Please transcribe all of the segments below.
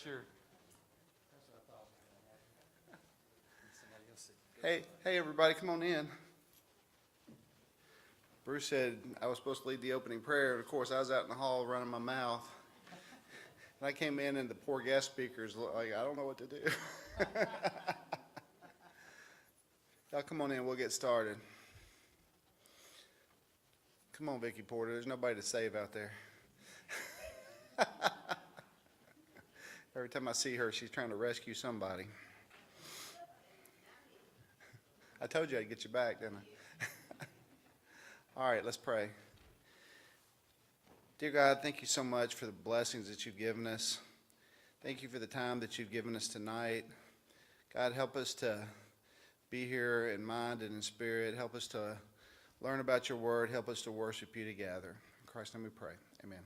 Sure. Hey, everybody, come on in. Bruce said I was supposed to lead the opening prayer, and of course, I was out in the hall running my mouth. And I came in, and the poor guest speakers, like, I don't know what to do. Y'all come on in, we'll get started. Come on, Vicki Porter, there's nobody to save out there. Every time I see her, she's trying to rescue somebody. I told you I'd get you back, didn't I? All right, let's pray. Dear God, thank you so much for the blessings that you've given us. Thank you for the time that you've given us tonight. God, help us to be here in mind and in spirit. Help us to learn about your word. Help us to worship you together. In Christ's name we pray. Amen.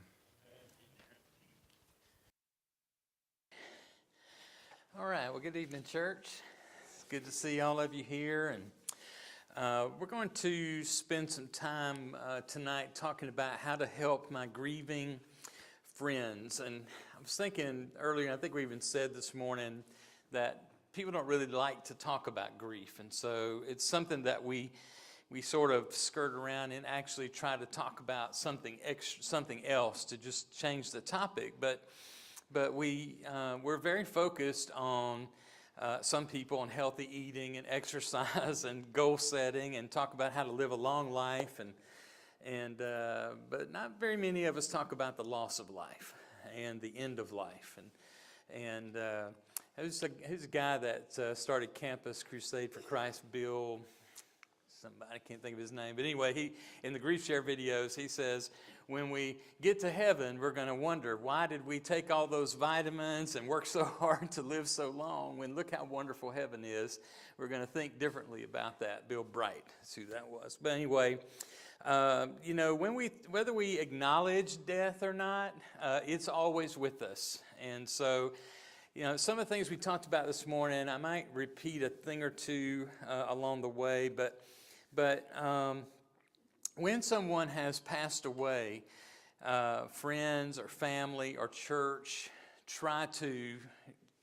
All right, well, good evening, church. It's good to see all of you here, and we're going to spend some time tonight talking about how to help my grieving friends. And I was thinking earlier, I think we even said this morning, that people don't really like to talk about grief, and so it's something that we sort of skirt around and actually try to talk about something else to just change the topic, but we're very focused on some people on healthy eating and exercise and goal setting and talk about how to live a long life, but not very many of us talk about the loss of life and the end of life. And who's a guy that started Campus Crusade for Christ, Bill? Somebody, I can't think of his name, but anyway, he in the Grief Share videos, he says, when we get to heaven, we're going to wonder, why did we take all those vitamins and work so hard to live so long, when look how wonderful heaven is. We're going to think differently about that. Bill Bright, that's who that was. But anyway, whether we acknowledge death or not, it's always with us. And so, some of the things we talked about this morning, I might repeat a thing or two along the way, but when someone has passed away, friends or family or church try to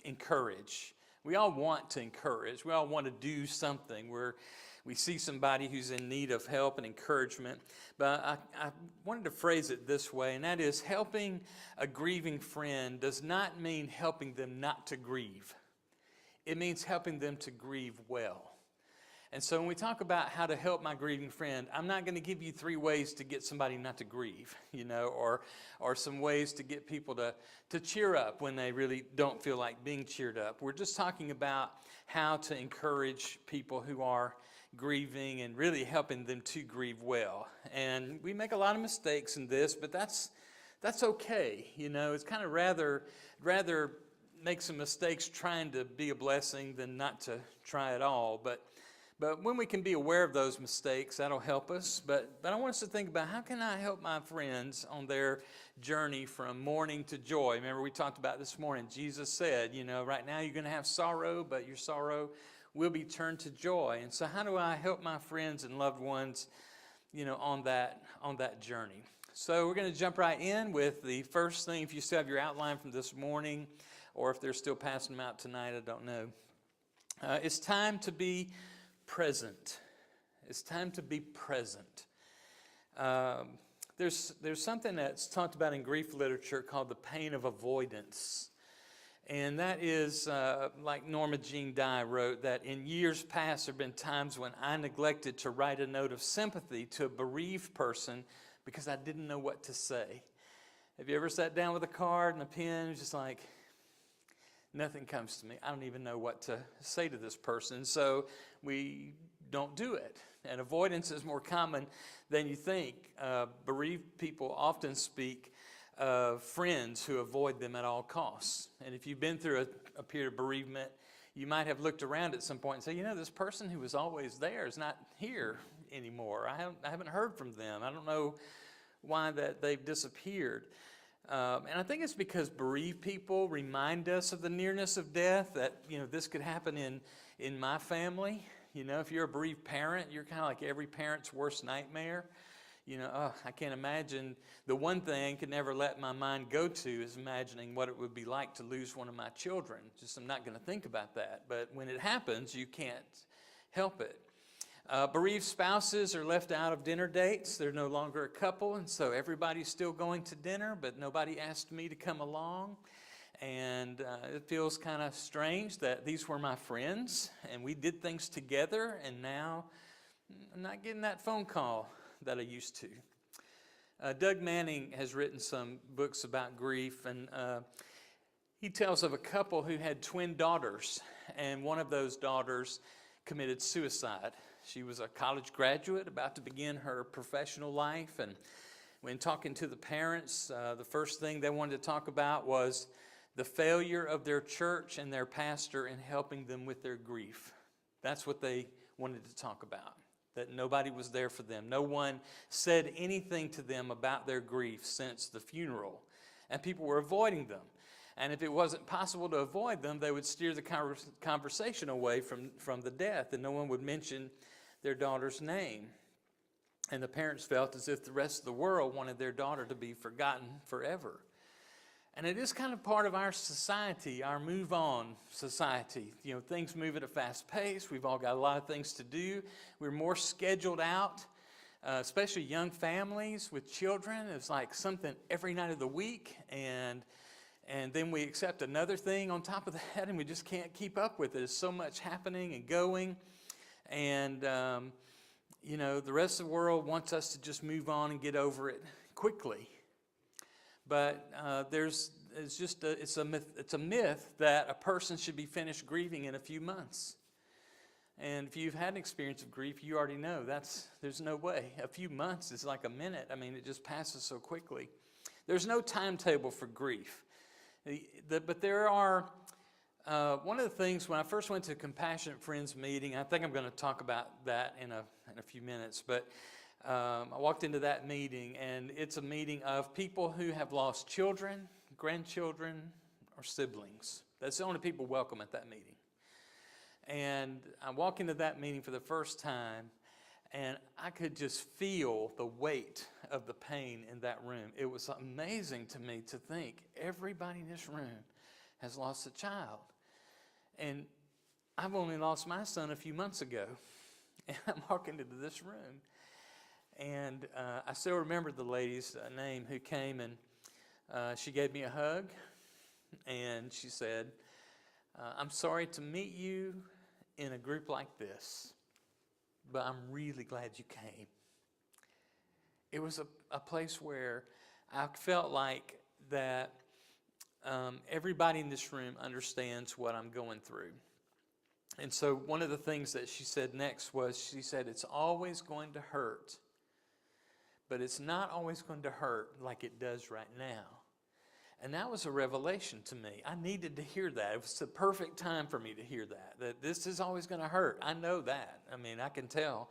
encourage. We all want to encourage. We all want to do something where we see somebody who's in need of help and encouragement. But I wanted to phrase it this way, and that is, helping a grieving friend does not mean helping them not to grieve. It means helping them to grieve well. And so when we talk about how to help my grieving friend, I'm not going to give you 3 ways to get somebody not to grieve, or some ways to get people to cheer up when they really don't feel like being cheered up. We're just talking about how to encourage people who are grieving and really helping them to grieve well. And we make a lot of mistakes in this, but that's okay. It's kind of rather make some mistakes trying to be a blessing than not to try at all. But when we can be aware of those mistakes, that'll help us. But I want us to think about, how can I help my friends on their journey from mourning to joy? Remember, we talked about this morning, Jesus said, right now you're going to have sorrow, but your sorrow will be turned to joy. And so how do I help my friends and loved ones, on that journey? So we're going to jump right in with the first thing. If you still have your outline from this morning, or if they're still passing them out tonight, I don't know. It's time to be present. It's time to be present. There's something that's talked about in grief literature called the pain of avoidance. And that is, like Norma Jean Dye wrote, that in years past there have been times when I neglected to write a note of sympathy to a bereaved person because I didn't know what to say. Have you ever sat down with a card and a pen, just like, nothing comes to me. I don't even know what to say to this person. So we don't do it. And avoidance is more common than you think. Bereaved people often speak of friends who avoid them at all costs. And if you've been through a period of bereavement, you might have looked around at some point and say, this person who was always there is not here anymore. I haven't heard from them. I don't know why that they've disappeared. And I think it's because bereaved people remind us of the nearness of death, that, this could happen in my family. If you're a bereaved parent, you're kind of like every parent's worst nightmare. I can't imagine. The one thing I could never let my mind go to is imagining what it would be like to lose one of my children. Just I'm not going to think about that. But when it happens, you can't help it. Bereaved spouses are left out of dinner dates. They're no longer a couple, and so everybody's still going to dinner, but nobody asked me to come along. And it feels kind of strange that these were my friends, and we did things together, and now I'm not getting that phone call that I used to. Doug Manning has written some books about grief, and he tells of a couple who had twin daughters, and one of those daughters committed suicide. She was a college graduate about to begin her professional life, and when talking to the parents, the first thing they wanted to talk about was the failure of their church and their pastor in helping them with their grief. That's what they wanted to talk about, that nobody was there for them. No one said anything to them about their grief since the funeral, and people were avoiding them. And if it wasn't possible to avoid them, they would steer the conversation away from the death, and no one would mention their daughter's name. And the parents felt as if the rest of the world wanted their daughter to be forgotten forever. And it is kind of part of our society, our move-on society. Things move at a fast pace. We've all got a lot of things to do. We're more scheduled out, especially young families with children. It's like something every night of the week, and then we accept another thing on top of that, and we just can't keep up with it. There's so much happening and going, and the rest of the world wants us to just move on and get over it quickly. But it's a myth that a person should be finished grieving in a few months. And if you've had an experience of grief, you already know there's no way. A few months is like a minute. It just passes so quickly. There's no timetable for grief. But there are, one of the things, when I first went to a Compassionate Friends meeting, I think I'm going to talk about that in a few minutes, but I walked into that meeting, and it's a meeting of people who have lost children, grandchildren, or siblings. That's the only people welcome at that meeting. And I walk into that meeting for the first time, and I could just feel the weight of the pain in that room. It was amazing to me to think everybody in this room has lost a child. And I've only lost my son a few months ago, and I'm walking into this room. And I still remember the lady's name who came, and she gave me a hug, and she said, I'm sorry to meet you in a group like this, but I'm really glad you came. It was a place where I felt like that everybody in this room understands what I'm going through. And so one of the things that she said next was, she said, it's always going to hurt, but it's not always going to hurt like it does right now. And that was a revelation to me. I needed to hear that. It was the perfect time for me to hear that this is always going to hurt. I know that. I can tell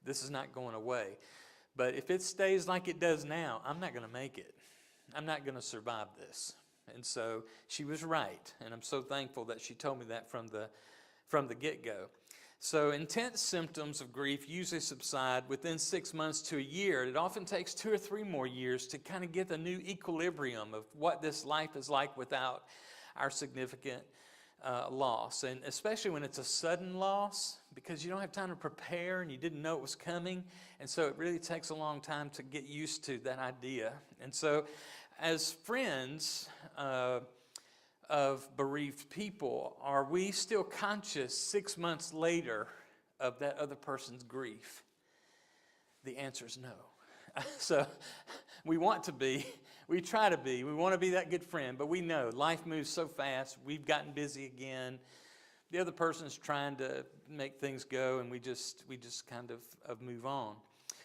this is not going away. But if it stays like it does now, I'm not going to make it. I'm not going to survive this. And so she was right. And I'm so thankful that she told me that from the get-go. So intense symptoms of grief usually subside within 6 months to a year. It often takes 2 or 3 more years to kind of get the new equilibrium of what this life is like without our significant loss. And especially when it's a sudden loss, because you don't have time to prepare and you didn't know it was coming. And so it really takes a long time to get used to that idea. And so as friends of bereaved people, are we still conscious 6 months later of that other person's grief? The answer is no. So we want to be, we try to be, we want to be that good friend, but we know life moves so fast, we've gotten busy again. The other person's trying to make things go, and we just kind of move on.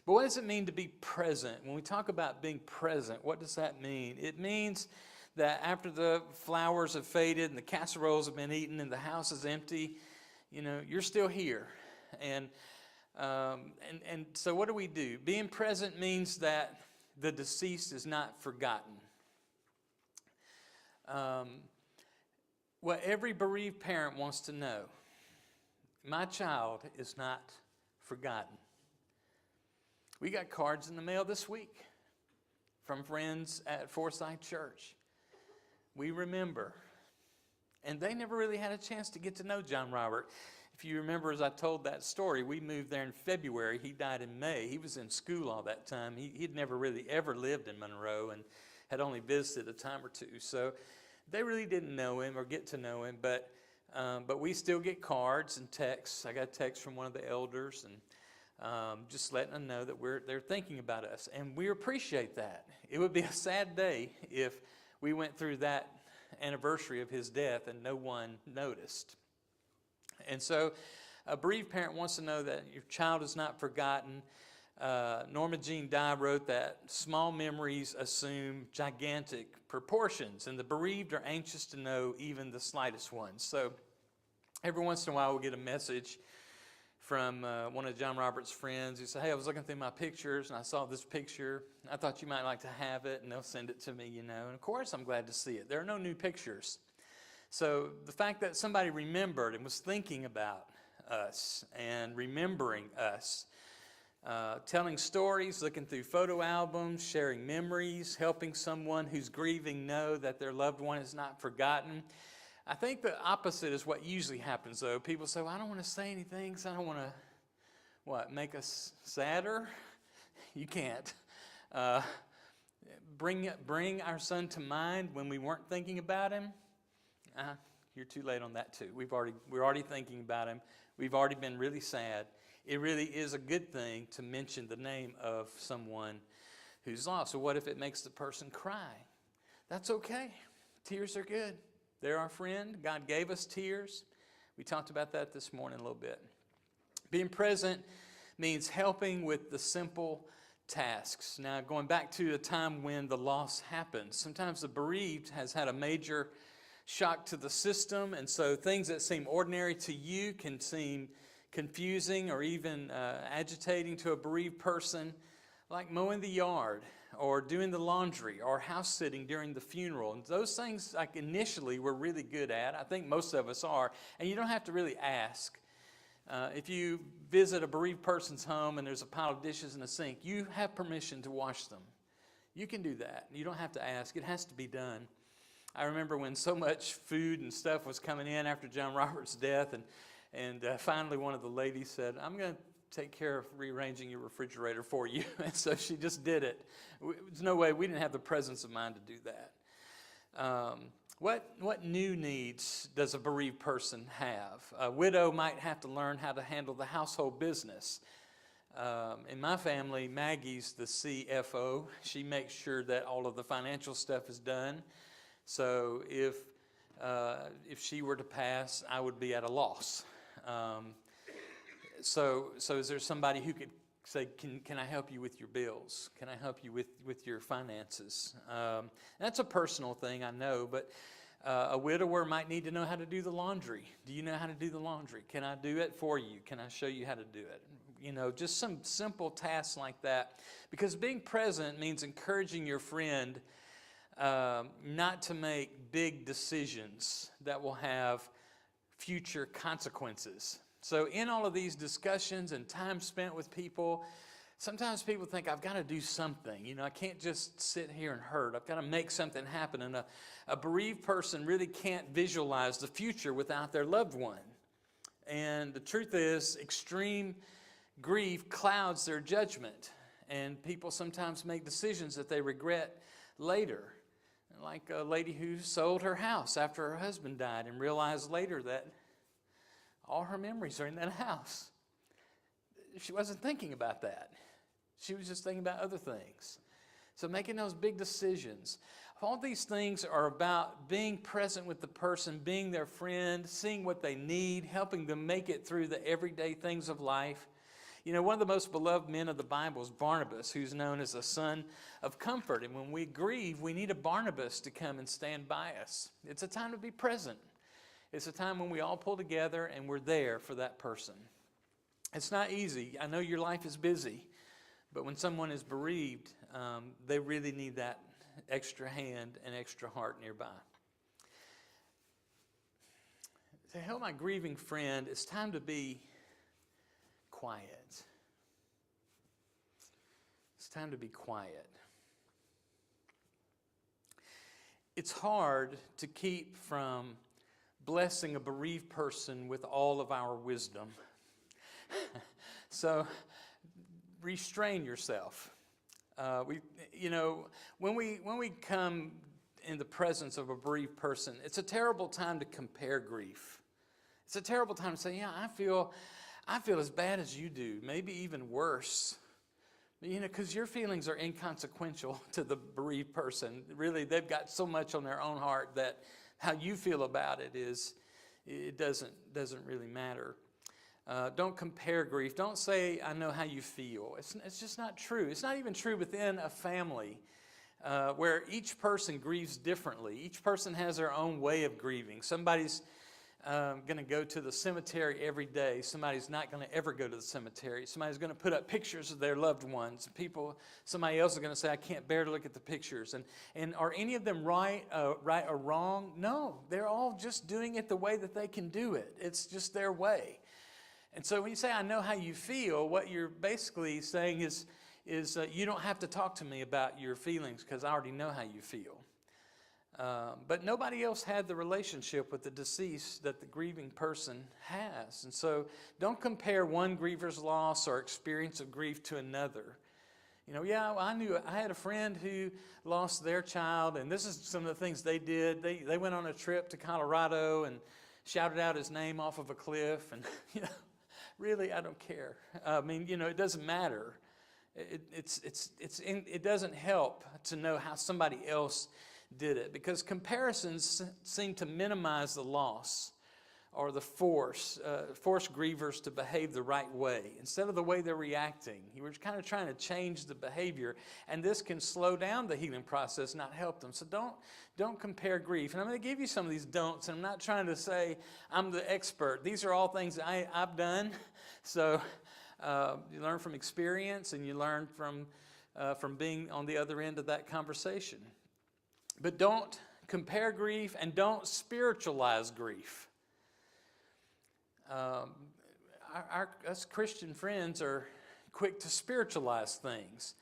But what does it mean to be present? When we talk about being present, what does that mean? It means that after the flowers have faded and the casseroles have been eaten and the house is empty, you're still here. And so what do? Being present means that the deceased is not forgotten. What every bereaved parent wants to know, my child is not forgotten. We got cards in the mail this week from friends at Forsyth Church. We remember. And they never really had a chance to get to know John Robert. If you remember, as I told that story, we moved there in February. He died in May. He was in school all that time. He'd never really ever lived in Monroe and had only visited a time or two. So they really didn't know him or get to know him. But we still get cards and texts. I got a text from one of the elders and just letting them know that they're thinking about us. And we appreciate that. It would be a sad day if we went through that anniversary of his death and no one noticed. And so a bereaved parent wants to know that your child is not forgotten. Norma Jean Dye wrote that small memories assume gigantic proportions, and the bereaved are anxious to know even the slightest ones. So every once in a while we'll get a message from one of John Robert's friends who said, hey, I was looking through my pictures and I saw this picture. I thought you might like to have it, and they'll send it to me, you know. And of course I'm glad to see it. There are no new pictures. So the fact that somebody remembered and was thinking about us and remembering us, telling stories, looking through photo albums, sharing memories, helping someone who's grieving know that their loved one is not forgotten. I think the opposite is what usually happens, though. People say, well, I don't want to say anything because I don't want to, make us sadder? You can't. Bring our son to mind when we weren't thinking about him? You're too late on that too. We're already thinking about him. We've already been really sad. It really is a good thing to mention the name of someone who's lost. So what if it makes the person cry? That's okay. Tears are good. They're our friend. God gave us tears. We talked about that this morning a little bit. Being present means helping with the simple tasks. Now, going back to a time when the loss happens, sometimes the bereaved has had a major shock to the system, and so things that seem ordinary to you can seem confusing or even agitating to a bereaved person, like mowing the yard or doing the laundry or house sitting during the funeral. And those things, like initially, we're really good at. I think most of us are, and you don't have to really ask. If you visit a bereaved person's home and there's a pile of dishes in the sink, you have permission to wash them. You can do that. You don't have to ask. It has to be done. I remember when so much food and stuff was coming in after John Robert's death, and finally one of the ladies said, I'm going to take care of rearranging your refrigerator for you. And so she just did it. There's no way, we didn't have the presence of mind to do that. What new needs does a bereaved person have? A widow might have to learn how to handle the household business. In my family, Maggie's the CFO. She makes sure that all of the financial stuff is done. So if she were to pass, I would be at a loss. So is there somebody who could say, can I help you with your bills? Can I help you with your finances? That's a personal thing, I know, but a widower might need to know how to do the laundry. Do you know how to do the laundry? Can I do it for you? Can I show you how to do it? You know, just some simple tasks like that. Because being present means encouraging your friend not to make big decisions that will have future consequences. So in all of these discussions and time spent with people, sometimes people think, I've got to do something. You know, I can't just sit here and hurt. I've got to make something happen. And a bereaved person really can't visualize the future without their loved one. And the truth is, extreme grief clouds their judgment. And people sometimes make decisions that they regret later. Like a lady who sold her house after her husband died and realized later that all her memories are in that house. She wasn't thinking about that. She was just thinking about other things. So making those big decisions. All these things are about being present with the person, being their friend, seeing what they need, helping them make it through the everyday things of life. You know, one of the most beloved men of the Bible is Barnabas, who's known as a son of comfort. And when we grieve, we need a Barnabas to come and stand by us. It's a time to be present. It's a time when we all pull together and we're there for that person. It's not easy. I know your life is busy, but when someone is bereaved, they really need that extra hand and extra heart nearby. To help my grieving friend, it's time to be quiet. time to be quiet. It's hard to keep from blessing a bereaved person with all of our wisdom. So restrain yourself. When we come in the presence of a bereaved person, it's a terrible time to compare grief. It's a terrible time to say, yeah, I feel as bad as you do, maybe even worse. Because your feelings are inconsequential to the bereaved person. Really, they've got so much on their own heart that how you feel about it doesn't really matter. Don't compare grief. Don't say, I know how you feel. It's just not true. It's not even true within a family where each person grieves differently. Each person has their own way of grieving. Somebody's going to go to the cemetery every day. Somebody's not going to ever go to the cemetery. Somebody's going to put up pictures of their loved ones. Somebody else is going to say, I can't bear to look at the pictures. And are any of them right or wrong? No, they're all just doing it the way that they can do it. It's just their way. And so when you say, I know how you feel, what you're basically saying is you don't have to talk to me about your feelings because I already know how you feel. But nobody else had the relationship with the deceased that the grieving person has. And so don't compare one griever's loss or experience of grief to another. I had a friend who lost their child, and this is some of the things they did. They went on a trip to Colorado and shouted out his name off of a cliff, and really, I don't care. It doesn't matter. It doesn't help to know how somebody else did it, because comparisons seem to minimize the loss or the force grievers to behave the right way instead of the way they're reacting. You were kind of trying to change the behavior, and this can slow down the healing process, not help them. So don't compare grief. And I'm going to give you some of these don'ts, and I'm not trying to say I'm the expert. These are all things I've done. So you learn from experience, and you learn from being on the other end of that conversation. But don't compare grief, and don't spiritualize grief. Us Christian friends are quick to spiritualize things.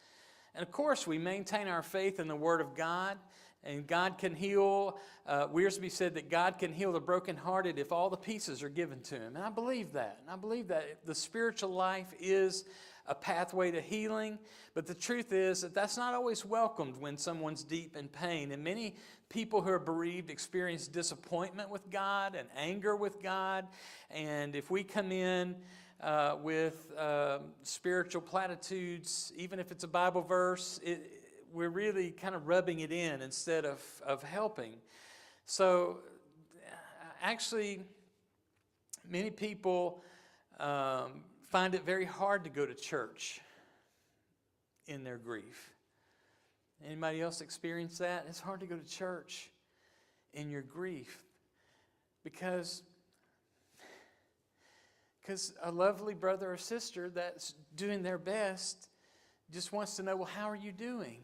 And of course, we maintain our faith in the Word of God, and God can heal. Wiersbe said that God can heal the brokenhearted if all the pieces are given to Him. And I believe that. And I believe that the spiritual life is a pathway to healing. But the truth is that that's not always welcomed when someone's deep in pain. And many people who are bereaved experience disappointment with God and anger with God. And if we come in with spiritual platitudes, even if it's a Bible verse, we're really kind of rubbing it in instead of helping. So actually, many people find it very hard to go to church in their grief. Anybody else experience that? It's hard to go to church in your grief because a lovely brother or sister that's doing their best just wants to know, well, how are you doing?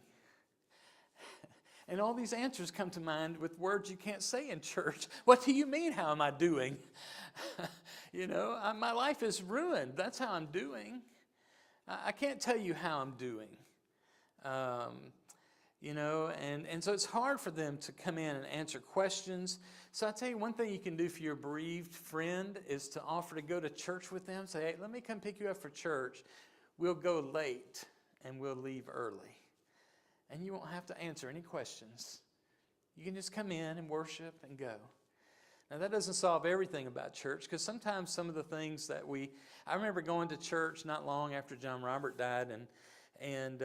And all these answers come to mind with words you can't say in church. What do you mean, how am I doing? My life is ruined. That's how I'm doing. I can't tell you how I'm doing. And so it's hard for them to come in and answer questions. So I tell you, one thing you can do for your bereaved friend is to offer to go to church with them. Say, hey, let me come pick you up for church. We'll go late and we'll leave early. And you won't have to answer any questions. You can just come in and worship and go. Now, that doesn't solve everything about church, because sometimes some of the things that I remember going to church not long after John Robert died, and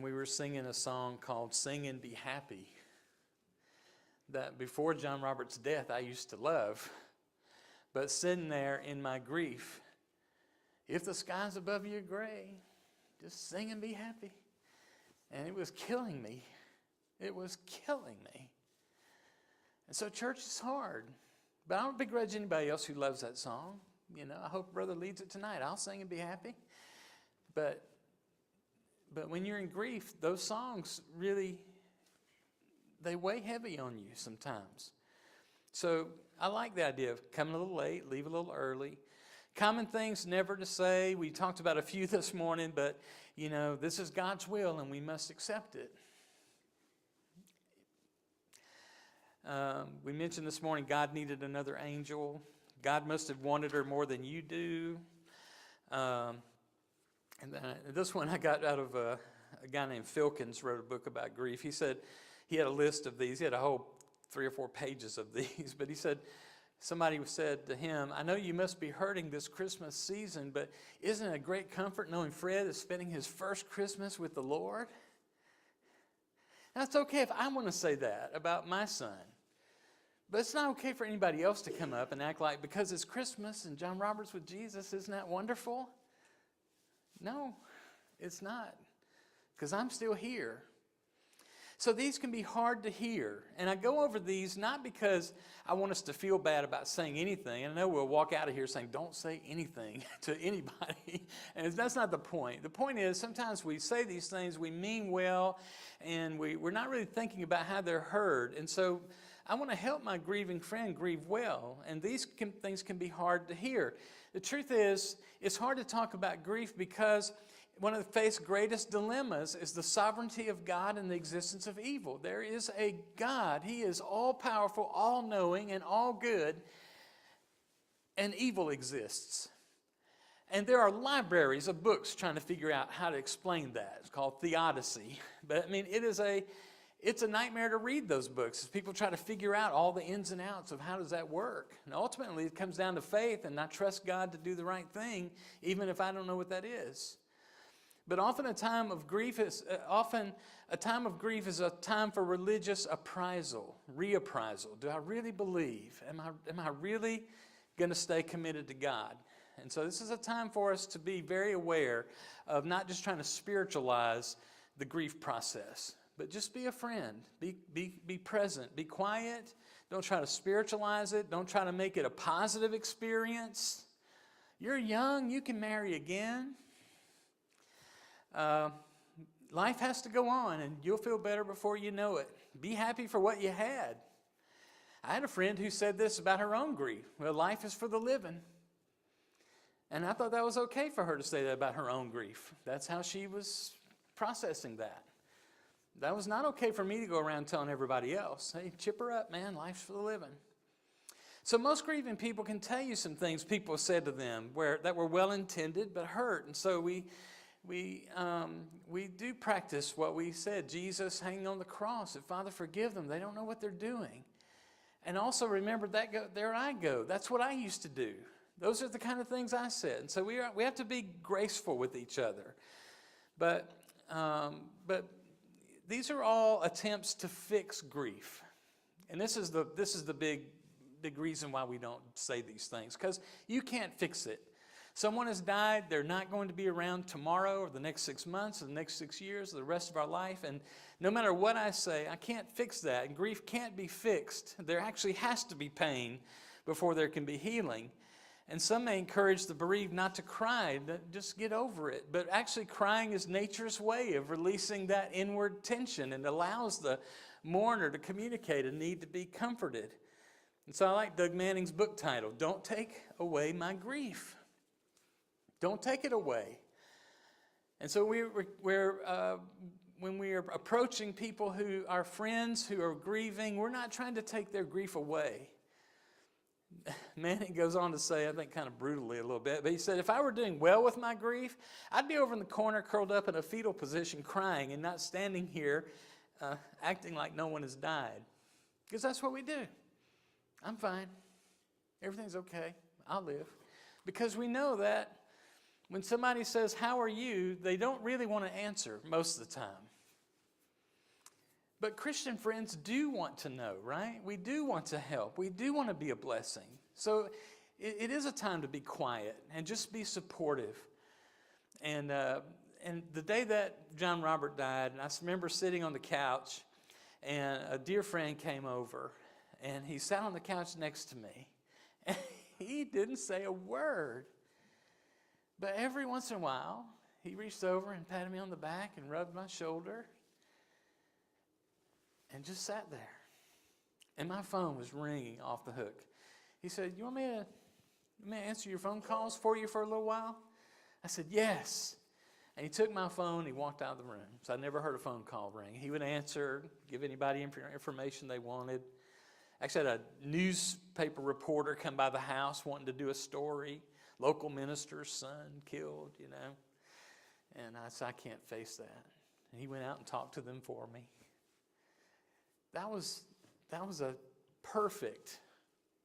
we were singing a song called Sing and Be Happy that before John Robert's death I used to love. But sitting there in my grief, if the skies above you are gray, just sing and be happy. And it was killing me. It was killing me. And so church is hard. But I don't begrudge anybody else who loves that song. I hope Brother leads it tonight. I'll sing and be happy. But when you're in grief, those songs really, they weigh heavy on you sometimes. So I like the idea of coming a little late, leave a little early. Common things never to say. We talked about a few this morning, but, this is God's will and we must accept it. We mentioned this morning God needed another angel. God must have wanted her more than you do. This one I got out of a guy named Filkins wrote a book about grief. He said he had a list of these. He had a whole 3 or 4 pages of these. But he said, somebody said to him, I know you must be hurting this Christmas season, but isn't it a great comfort knowing Fred is spending his first Christmas with the Lord? Now, it's okay if I want to say that about my son. But it's not okay for anybody else to come up and act like, because it's Christmas and John Robert's with Jesus, isn't that wonderful? No, it's not, because I'm still here. So these can be hard to hear. And I go over these not because I want us to feel bad about saying anything. And I know we'll walk out of here saying, don't say anything to anybody. And that's not the point. The point is sometimes we say these things, we mean well, and we're not really thinking about how they're heard. And so I want to help my grieving friend grieve well. And these things can be hard to hear. The truth is, it's hard to talk about grief because one of the faith's greatest dilemmas is the sovereignty of God and the existence of evil. There is a God. He is all-powerful, all-knowing, and all-good, and evil exists. And there are libraries of books trying to figure out how to explain that. It's called theodicy. But, it's a nightmare to read those books as people try to figure out all the ins and outs of how does that work. And ultimately, it comes down to faith, and I trust God to do the right thing, even if I don't know what that is. But often a time of grief is a time for religious appraisal, reappraisal. Do I really believe? Am I really going to stay committed to God? And so this is a time for us to be very aware of not just trying to spiritualize the grief process, but just be a friend. Be present. Be quiet. Don't try to spiritualize it. Don't try to make it a positive experience. You're young. You can marry again. Life has to go on, and you'll feel better before you know it. Be happy for what you had. I had a friend who said this about her own grief. Well, life is for the living. And I thought that was okay for her to say that about her own grief. That's how she was processing that. That was not okay for me to go around telling everybody else, hey, chipper up, man, life's for the living. So most grieving people can tell you some things people said to them that were well-intended but hurt. And so we do practice what we said. Jesus hanging on the cross. Said, Father, forgive them. They don't know what they're doing. And also remember there I go. That's what I used to do. Those are the kind of things I said. And so we have to be graceful with each other. But these are all attempts to fix grief. And this is the big reason why we don't say these things, because you can't fix it. Someone has died. They're not going to be around tomorrow or the next 6 months or the next 6 years or the rest of our life. And no matter what I say, I can't fix that. And grief can't be fixed. There actually has to be pain before there can be healing. And some may encourage the bereaved not to cry, just get over it. But actually crying is nature's way of releasing that inward tension and allows the mourner to communicate a need to be comforted. And so I like Doug Manning's book title, Don't Take Away My Grief. Don't take it away. And so when we are approaching people who are friends who are grieving, we're not trying to take their grief away. Manning goes on to say, I think kind of brutally a little bit, but he said, if I were doing well with my grief, I'd be over in the corner curled up in a fetal position crying and not standing here acting like no one has died. Because that's what we do. I'm fine. Everything's okay. I'll live. Because we know that when somebody says, how are you, they don't really want to answer most of the time. But Christian friends do want to know, right? We do want to help. We do want to be a blessing. So it is a time to be quiet and just be supportive. And the day that John Robert died, I remember sitting on the couch, and a dear friend came over, and he sat on the couch next to me, and he didn't say a word. But every once in a while, he reached over and patted me on the back and rubbed my shoulder and just sat there. And my phone was ringing off the hook. He said, you want me to May I answer your phone calls for you for a little while? I said, yes. And he took my phone, he walked out of the room. So I never heard a phone call ring. He would answer, give anybody information they wanted. Actually, I had a newspaper reporter come by the house wanting to do a story. Local minister's son killed, you know. And I said, I can't face that. And he went out and talked to them for me. That was a perfect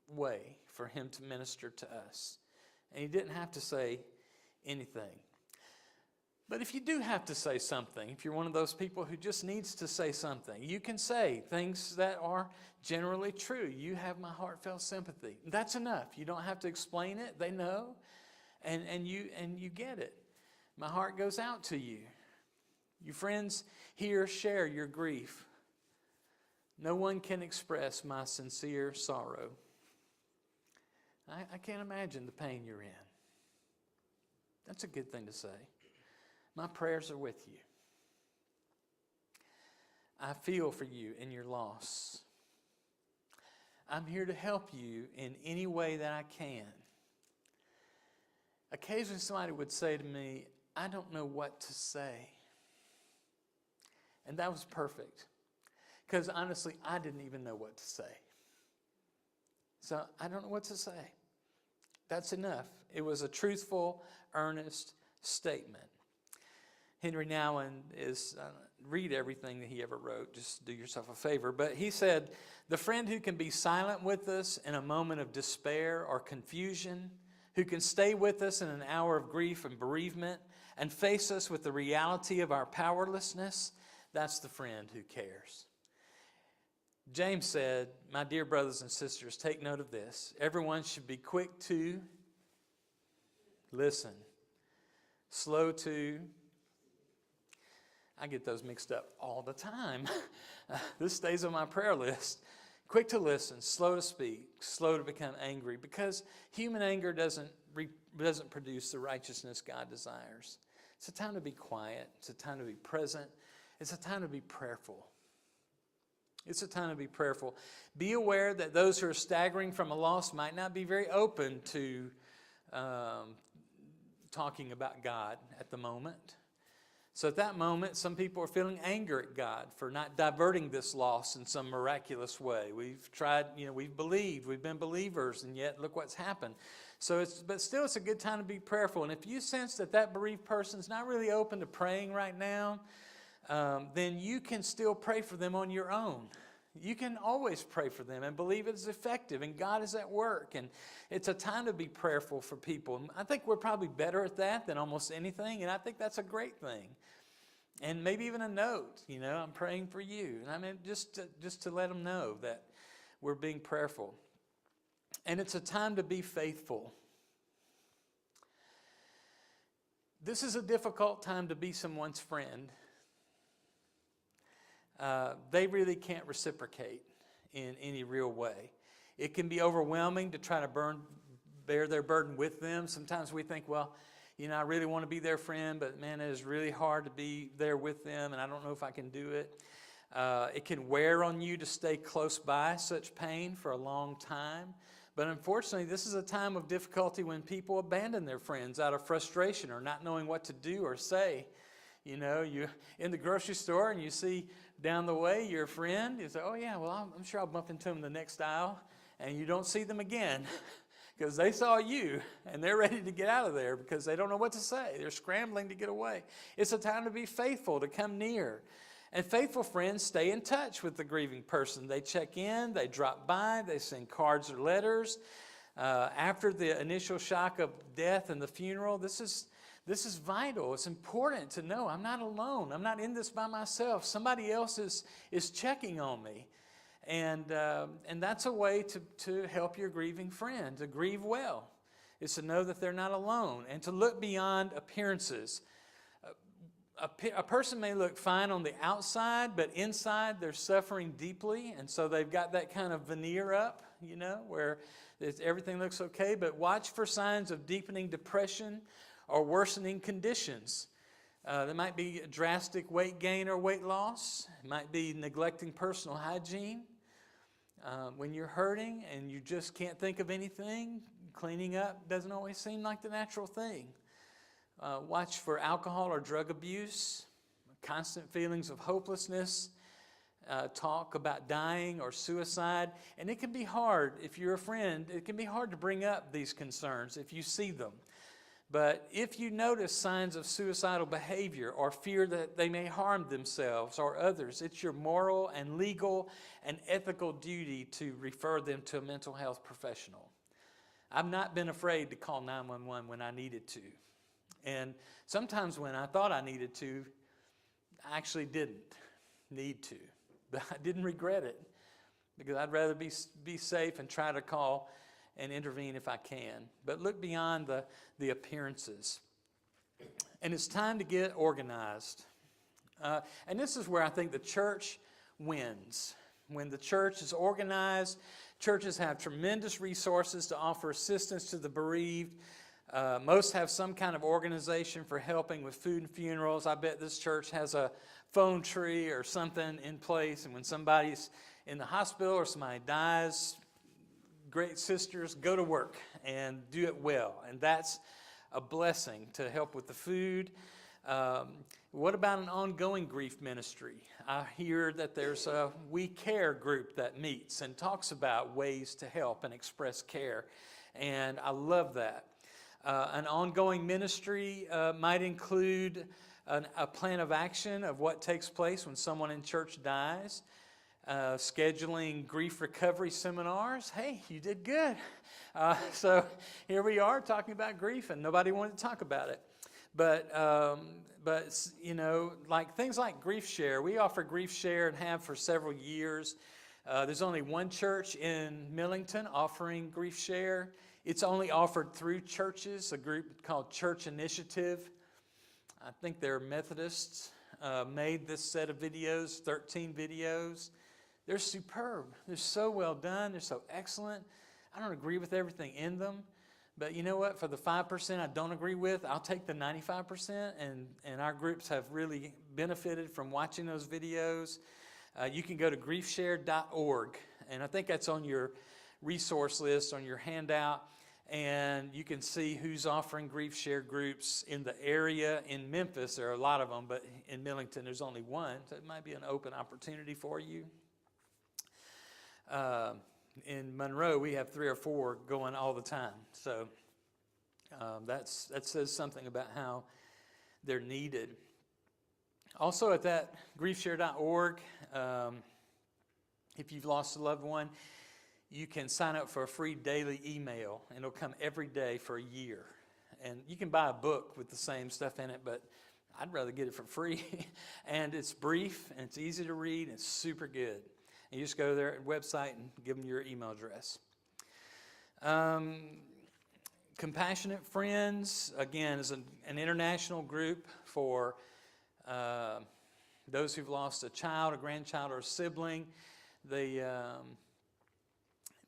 way for him to minister to us. And he didn't have to say anything. But if you do have to say something, if you're one of those people who just needs to say something, you can say things that are generally true. You have my heartfelt sympathy. That's enough. You don't have to explain it. They know, and you get it. My heart goes out to you. You friends here share your grief. No one can express my sincere sorrow. I can't imagine the pain you're in. That's a good thing to say. My prayers are with you. I feel for you in your loss. I'm here to help you in any way that I can. Occasionally somebody would say to me, I don't know what to say. And that was perfect. Because honestly, I didn't even know what to say. So I don't know what to say. That's enough. It was a truthful, earnest statement. Henry Nouwen is, read everything that he ever wrote, just do yourself a favor. But he said, the friend who can be silent with us in a moment of despair or confusion, who can stay with us in an hour of grief and bereavement, and face us with the reality of our powerlessness, that's the friend who cares. James said, my dear brothers and sisters, take note of this. Everyone should be quick to listen, slow to. I get those mixed up all the time. This stays on my prayer list. Quick to listen, slow to speak, slow to become angry, because human anger doesn't produce the righteousness God desires. It's a time to be quiet. It's a time to be present. It's a time to be prayerful. It's a time to be prayerful. Be aware that those who are staggering from a loss might not be very open to talking about God at the moment. So at that moment, some people are feeling anger at God for not diverting this loss in some miraculous way. We've tried, we've believed, we've been believers, and yet look what's happened. But still, it's a good time to be prayerful. And if you sense that bereaved person's not really open to praying right now, then you can still pray for them on your own. You can always pray for them and believe it is effective and God is at work. And it's a time to be prayerful for people. And I think we're probably better at that than almost anything. And I think that's a great thing. And maybe even a note, I'm praying for you. And I mean, just to let them know that we're being prayerful. And it's a time to be faithful. This is a difficult time to be someone's friend. They really can't reciprocate in any real way. It can be overwhelming to try to bear their burden with them. Sometimes we think, I really want to be their friend, but man, it is really hard to be there with them, and I don't know if I can do it. It can wear on you to stay close by such pain for a long time. But unfortunately, this is a time of difficulty when people abandon their friends out of frustration or not knowing what to do or say. You're in the grocery store and you see down the way your friend. You say, oh yeah, well, I'm sure I'll bump into them the next aisle. And you don't see them again because they saw you and they're ready to get out of there because they don't know what to say. They're scrambling to get away. It's a time to be faithful, to come near. And faithful friends stay in touch with the grieving person. They check in, they drop by, they send cards or letters. After the initial shock of death and the funeral, this is vital. It's important to know I'm not alone. I'm not in this by myself. Somebody else is checking on me. And that's a way to help your grieving friend, to grieve well. It's to know that they're not alone and to look beyond appearances. A person may look fine on the outside, but inside they're suffering deeply. And so they've got that kind of veneer up, where everything looks okay. But watch for signs of deepening depression or worsening conditions. There might be drastic weight gain or weight loss. It might be neglecting personal hygiene. When you're hurting and you just can't think of anything, Cleaning up doesn't always seem like the natural thing. Watch for alcohol or drug abuse, constant feelings of hopelessness, talk about dying or suicide. And it can be hard, if you're a friend, it can be hard to bring up these concerns if you see them. But if you notice signs of suicidal behavior or fear that they may harm themselves or others, it's your moral and legal and ethical duty to refer them to a mental health professional. I've not been afraid to call 911 when I needed to. And sometimes when I thought I needed to, I actually didn't need to. But I didn't regret it, because I'd rather be safe and try to call and intervene if I can. But look beyond the appearances. And it's time to get organized. And this is where I think the church wins. When the church is organized, churches have tremendous resources to offer assistance to the bereaved. Most have some kind of organization for helping with food and funerals. I bet this church has a phone tree or something in place, and when somebody's in the hospital or somebody dies, great sisters go to work and do it well, and that's a blessing to help with the food. What about an ongoing grief ministry? I hear that there's a We Care group that meets and talks about ways to help and express care, and I love that. An ongoing ministry might include a plan of action of what takes place when someone in church dies, scheduling grief recovery seminars. Hey, you did good. So here we are talking about grief, and nobody wanted to talk about it. But you know, like things like Grief Share, we offer Grief Share and have for several years. There's only one church in Millington offering Grief Share. It's only offered through churches, a group called Church Initiative. I think they're Methodists, made this set of videos, 13 videos. They're superb. They're so well done. They're so excellent. I don't agree with everything in them, but you know what? For the 5% I don't agree with, I'll take the 95%, and our groups have really benefited from watching those videos. You can go to griefshare.org, and I think that's on your resource list on your handout, and you can see who's offering Grief Share groups in the area. In Memphis, there are a lot of them, but in Millington, there's only one, so it might be an open opportunity for you. In Monroe, we have 3 or 4 going all the time, so that says something about how they're needed. Also at that griefshare.org, if you've lost a loved one, you can sign up for a free daily email, and it'll come every day for a year. And you can buy a book with the same stuff in it, but I'd rather get it for free. And it's brief, and it's easy to read, and it's super good. And you just go to their website and give them your email address. Compassionate Friends, again, is an international group for those who've lost a child, a grandchild, or a sibling.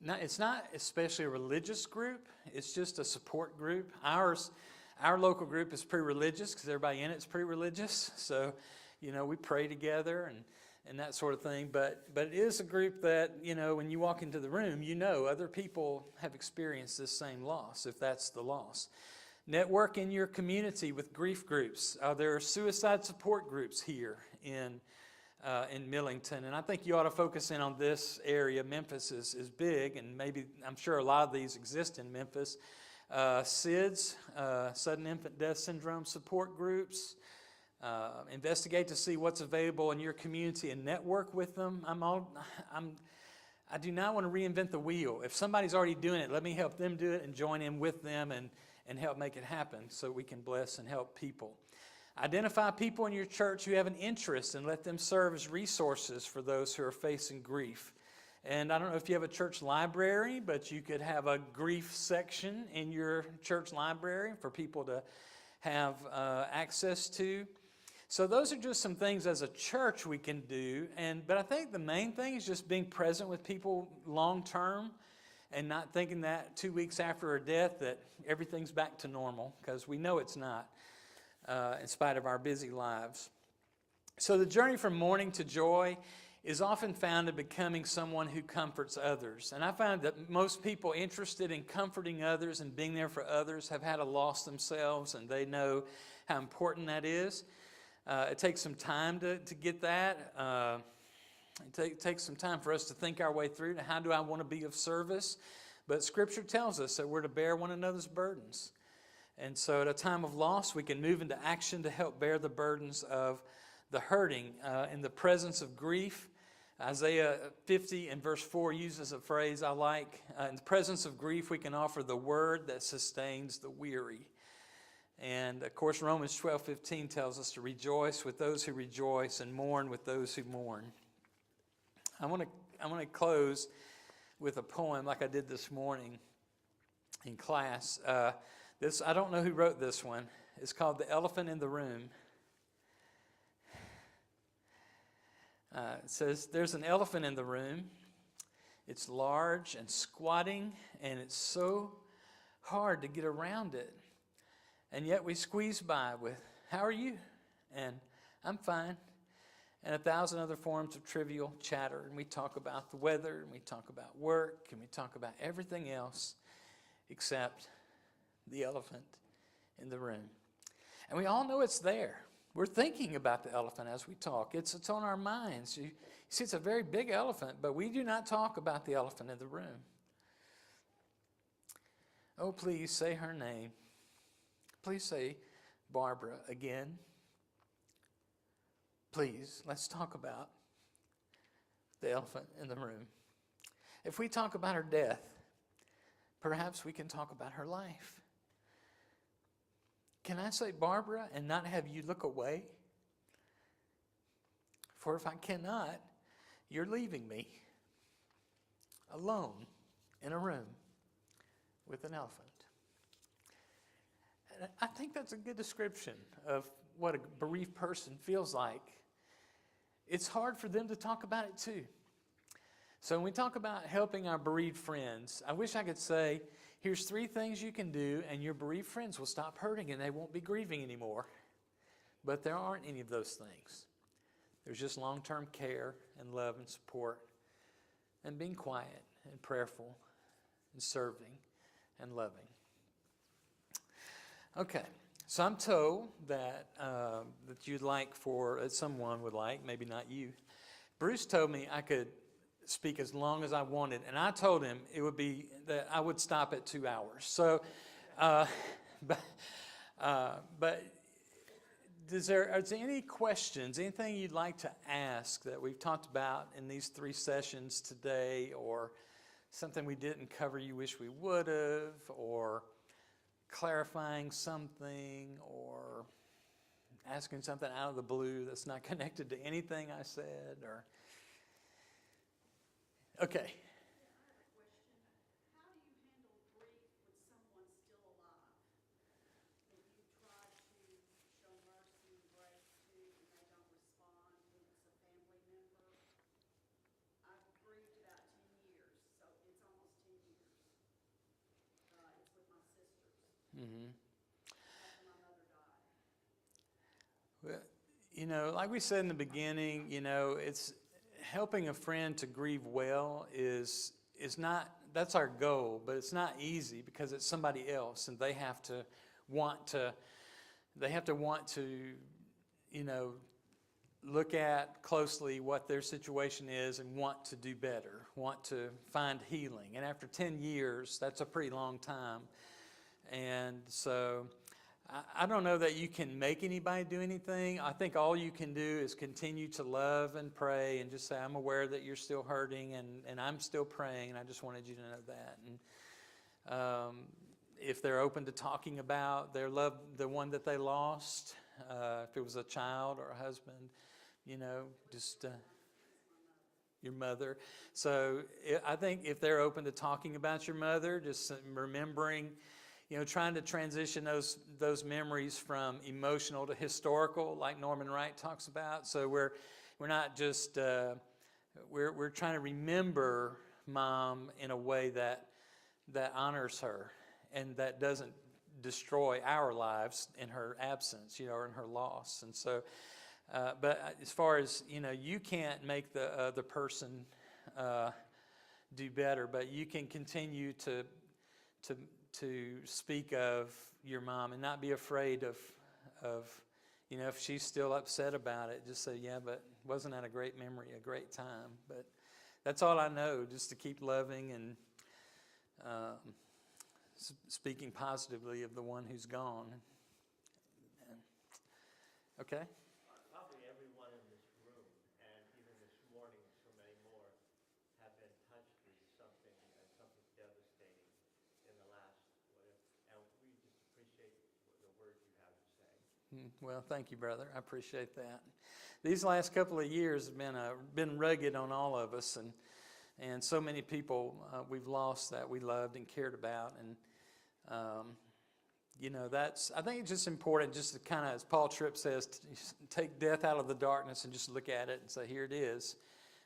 It's not especially a religious group. It's just a support group. Our local group is pretty religious because everybody in it's pretty religious. So, you know, we pray together and that sort of thing. But it is a group that, you know, when you walk into the room, you know other people have experienced this same loss, if that's the loss. Network in your community with grief groups. There are suicide support groups here in Millington, and I think you ought to focus in on this area. Memphis is big, and maybe I'm sure a lot of these exist in Memphis. SIDS, Sudden Infant Death Syndrome support groups. Investigate to see what's available in your community and network with them. I do not want to reinvent the wheel. If somebody's already doing it, let me help them do it and join in with them and help make it happen so we can bless and help people. Identify people in your church who have an interest and let them serve as resources for those who are facing grief. And I don't know if you have a church library, but you could have a grief section in your church library for people to have access to. So those are just some things as a church we can do. But I think the main thing is just being present with people long term and not thinking that 2 weeks after a death that everything's back to normal, because we know it's not. In spite of our busy lives. So the journey from mourning to joy is often found in becoming someone who comforts others. And I find that most people interested in comforting others and being there for others have had a loss themselves, and they know how important that is. It takes some time to get that. It takes some time for us to think our way through. How do I want to be of service? But Scripture tells us that we're to bear one another's burdens. And so at a time of loss, we can move into action to help bear the burdens of the hurting. In the presence of grief, Isaiah 50 and verse 4 uses a phrase I like. In the presence of grief, we can offer the word that sustains the weary. And of course, Romans 12:15 tells us to rejoice with those who rejoice and mourn with those who mourn. I want to close with a poem like I did this morning in class. I don't know who wrote this one. It's called "The Elephant in the Room." It says, "There's an elephant in the room. It's large and squatting, and it's so hard to get around it. And yet we squeeze by with, 'How are you?' and 'I'm fine,' and 1,000 other forms of trivial chatter. And we talk about the weather, and we talk about work, and we talk about everything else except the elephant in the room. And we all know it's there. We're thinking about the elephant as we talk. It's on our minds. You see, it's a very big elephant, but we do not talk about the elephant in the room. Oh, please say her name. Please say Barbara again. Please, let's talk about the elephant in the room. If we talk about her death, perhaps we can talk about her life. Can I say Barbara and not have you look away? For if I cannot, you're leaving me alone in a room with an elephant." And I think that's a good description of what a bereaved person feels like. It's hard for them to talk about it too. So when we talk about helping our bereaved friends, I wish I could say, here's 3 things you can do and your bereaved friends will stop hurting and they won't be grieving anymore. But there aren't any of those things. There's just long-term care and love and support and being quiet and prayerful and serving and loving. Okay, so I'm told that you'd like someone would like, maybe not you. Bruce told me I could speak as long as I wanted, and I told him it would be that I would stop at 2 hours. So, but are there any questions, anything you'd like to ask that we've talked about in these 3 sessions today, or something we didn't cover you wish we would have, or clarifying something, or asking something out of the blue that's not connected to anything I said, or... Okay. I have a question. How do you handle grief with someone still alive that you try to show mercy and grace to and they don't respond when it's a family member? I've grieved about 10 years, so it's almost 10 years. It's with my sisters after my mother died. Well, like we said in the beginning, it's helping a friend to grieve well is not, that's our goal, but it's not easy because it's somebody else and they have to want to look at closely what their situation is and want to do better, want to find healing. And after 10 years, that's a pretty long time. And so I don't know that you can make anybody do anything. I think all you can do is continue to love and pray and just say, I'm aware that you're still hurting and I'm still praying, and I just wanted you to know that. And if they're open to talking about their love, the one that they lost, if it was a child or a husband, just your mother. So I think if they're open to talking about your mother, just remembering, trying to transition those memories from emotional to historical, like Norman Wright talks about. So we're not just we're trying to remember Mom in a way that honors her and that doesn't destroy our lives in her absence, or in her loss. And so But as far as, you can't make the other person do better, but you can continue to speak of your mom and not be afraid of if she's still upset about it, just say, yeah, but wasn't that a great memory, a great time? But that's all I know, just to keep loving and speaking positively of the one who's gone. Okay? Probably everyone in this room, and even this morning, so many more, have been touched with something devastating in the last, and we just appreciate the words you have to say. Well, thank you, brother. I appreciate that. These last couple of years have been rugged on all of us, and so many people we've lost that we loved and cared about, and I think it's just important just to kind of, as Paul Tripp says, take death out of the darkness and just look at it and say, here it is,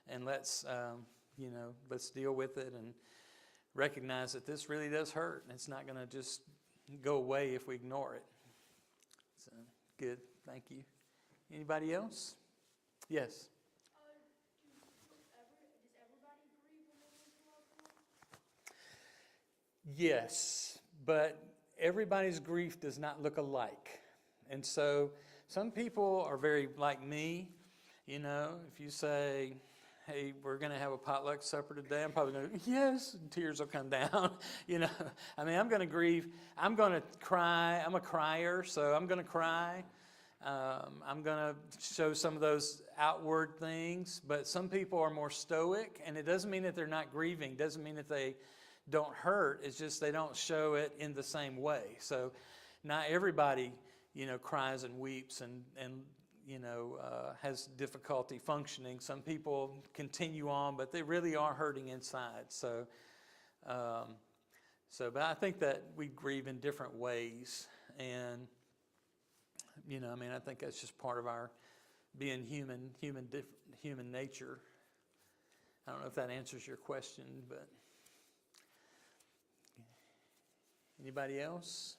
and let's deal with it and recognize that this really does hurt, and it's not going to just go away if we ignore it. So, good. Thank you. Anybody else? Yes. Does everybody grieve when they lose a loved one? Yes, but everybody's grief does not look alike. And so some people are very like me. If you say, hey, we're going to have a potluck supper today, I'm probably going to go, yes, and tears will come down. I'm going to grieve. I'm going to cry. I'm a crier, so I'm going to cry. I'm going to show some of those outward things, but some people are more stoic, and it doesn't mean that they're not grieving. It doesn't mean that they don't hurt. It's just they don't show it in the same way. So not everybody, cries and weeps and has difficulty functioning. Some people continue on, but they really are hurting inside. So, but I think that we grieve in different ways, and I think that's just part of our being human nature. I don't know if that answers your question, but anybody else?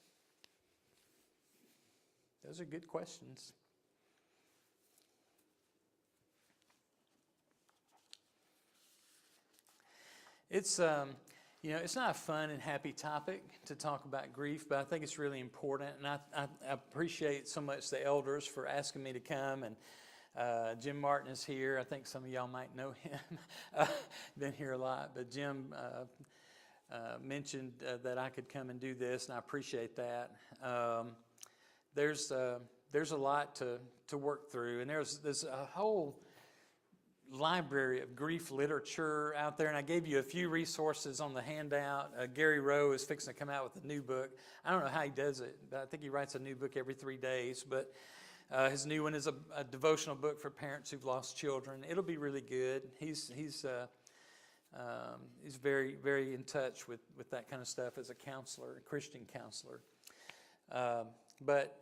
Those are good questions. It's it's not a fun and happy topic to talk about grief, but I think it's really important, and I appreciate so much the elders for asking me to come, and Jim Martin is here. I think some of y'all might know him. Been here a lot, but Jim mentioned that I could come and do this, and I appreciate that. There's a lot to work through, and there's a whole library of grief literature out there, and I gave you a few resources on the handout. Gary Rowe is fixing to come out with a new book. I don't know how he does it, but I think he writes a new book every 3 days, but his new one is a devotional book for parents who've lost children. It'll be really good. He's very, very in touch with that kind of stuff as a counselor, a Christian counselor. But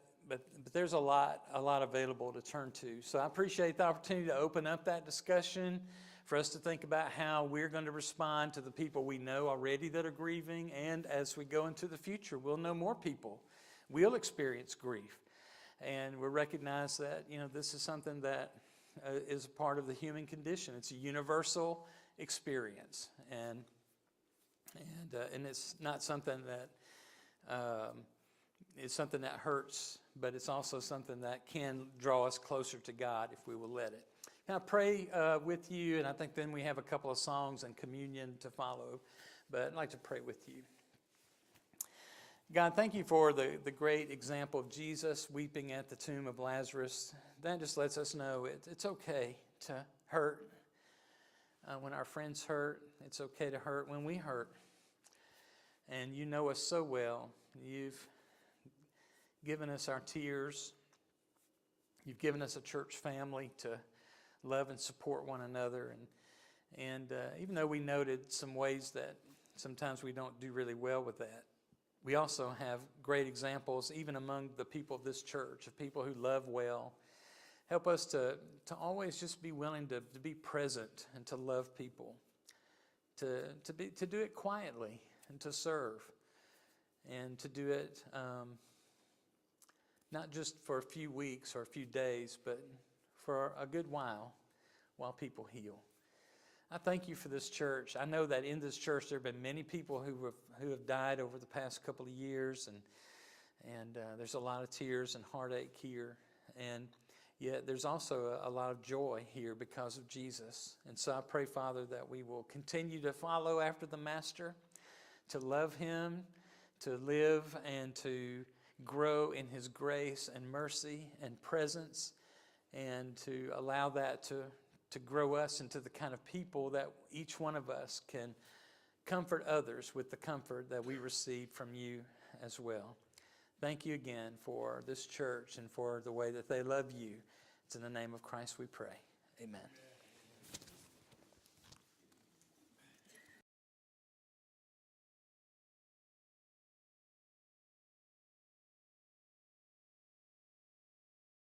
there's a lot available to turn to. So I appreciate the opportunity to open up that discussion for us to think about how we're going to respond to the people we know already that are grieving. And as we go into the future, we'll know more people. We'll experience grief. And we'll recognize that, this is something that is a part of the human condition. It's a universal experience. And it's not something that it's something that hurts, but it's also something that can draw us closer to God if we will let it. Can I pray with you? And I think then we have a couple of songs and communion to follow, but I'd like to pray with you. God, thank you for the great example of Jesus weeping at the tomb of Lazarus. That just lets us know it's okay to hurt when our friends hurt. It's okay to hurt when we hurt. And you know us so well. You've given us our tears. You've given us a church family to love and support one another. And even though we noted some ways that sometimes we don't do really well with that, we also have great examples, even among the people of this church, of people who love well. Help us to always just be willing to be present and to love people, to do it quietly and to serve, and to do it not just for a few weeks or a few days, but for a good while people heal. I thank you for this church. I know that in this church there have been many people who have died over the past couple of years, and there's a lot of tears and heartache here, and yet there's also a lot of joy here because of Jesus. And so I pray, Father, that we will continue to follow after the Master, to love him, to live and to grow in his grace and mercy and presence, and to allow that to grow us into the kind of people that each one of us can comfort others with the comfort that we receive from you as well. Thank you again for this church and for the way that they love you. It's in the name of Christ we pray. Amen.